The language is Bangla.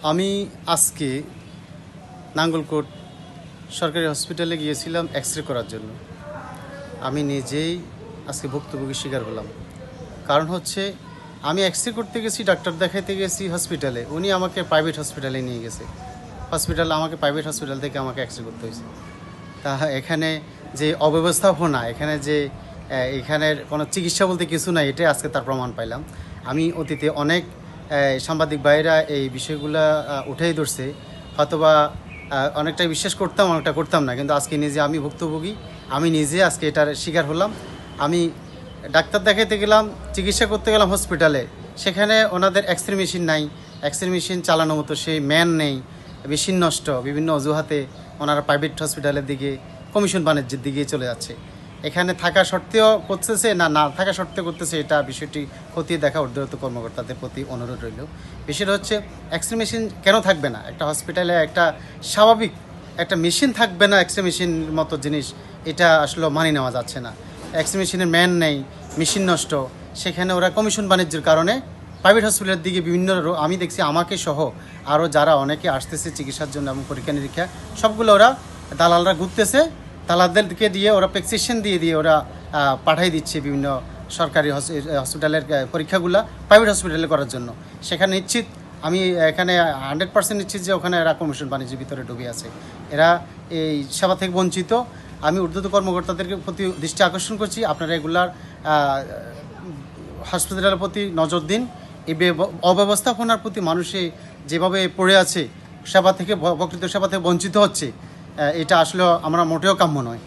আমি আজকে নাঙ্গলকোট সরকারি হসপিটালে গিয়েছিলাম এক্স-রে করার জন্য। আমি নিজেই আজকে ভুক্তভোগীর শিকার হলাম। কারণ হচ্ছে আমি এক্স-রে করতে গেছি, ডাক্তার দেখাইতে গেছি হসপিটালে, উনি আমাকে প্রাইভেট হসপিটালে নিয়ে গেছে। আমাকে প্রাইভেট হসপিটাল থেকে আমাকে এক্স-রে করতে হয়েছে। তা এখানে যে অব্যবস্থাপনা, এখানের কোনো চিকিৎসা বলতে কিছু নাই, এটাই আজকে তার প্রমাণ পাইলাম। আমি অতীতে অনেক সাংবাদিক ভাইরা এই বিষয়গুলো উঠেই ধরছে, হয়তোবা অনেকটাই বিশ্বাস করতাম, অনেকটা করতাম না, কিন্তু আজকে নিজে আমি ভুক্তভোগী, আমি নিজে আজকে এটার শিকার হলাম। আমি ডাক্তার দেখাতে গেলাম, চিকিৎসা করতে গেলাম হসপিটালে, সেখানে ওনাদের এক্স-রে মেশিন নাই, এক্স-রে মেশিন চালানো মতো সেই ম্যান নেই, মেশিন নষ্ট, বিভিন্ন অজুহাতে ওনারা প্রাইভেট হসপিটালের দিকে, কমিশন বাণিজ্যের দিকে চলে যাচ্ছে। এখানে থাকা সত্ত্বেও করতেছে না থাকা সত্ত্বেও করতেছে, এটা বিষয়টি খতিয়ে দেখা ঊর্ধ্বতন কর্মকর্তাদের প্রতি অনুরোধ রইল। বিষয়টা হচ্ছে এক্স-রে মেশিন কেন থাকবে না একটা হসপিটালে? একটা স্বাভাবিক একটা মেশিন থাকবে না এক্স-রে মেশিন মতো জিনিস, এটা আসলে মানিয়ে নেওয়া যাচ্ছে না। এক্স-রে মেশিনের ম্যান নেই, মেশিন নষ্ট, সেখানে ওরা কমিশন বাণিজ্যের কারণে প্রাইভেট হসপিটালের দিকে বিভিন্ন আমি দেখছি আমাকে সহ আরও যারা অনেকে আসতেছে চিকিৎসার জন্য এবং পরীক্ষা নিরীক্ষা, সবগুলো ওরা দালালরা ঘুরতেছে, দালালদেরকে দিয়ে ওরা প্রেসক্রিপশন দিয়ে ওরা পাঠাই দিচ্ছে বিভিন্ন সরকারি হসপিটালের পরীক্ষাগুলো প্রাইভেট হসপিটালে করার জন্য। সেখানে নিশ্চিত, আমি এখানে 100% নিশ্চিত যে ওখানে এরা কমিশন বাণিজ্যের ভিতরে ডুবে আছে, এরা এই সেবা থেকে বঞ্চিত। আমি ঊর্ধ্বতন কর্মকর্তাদেরকে প্রতি দৃষ্টি আকর্ষণ করছি, আপনারা এগুলার হাসপাতালের প্রতি নজর দিন। এই অব্যবস্থাপনার প্রতি মানুষে যেভাবে পড়ে আছে, প্রকৃত সেবা থেকে বঞ্চিত হচ্ছে, এটা আসলে আমরা মোটেও কাম্য নয়।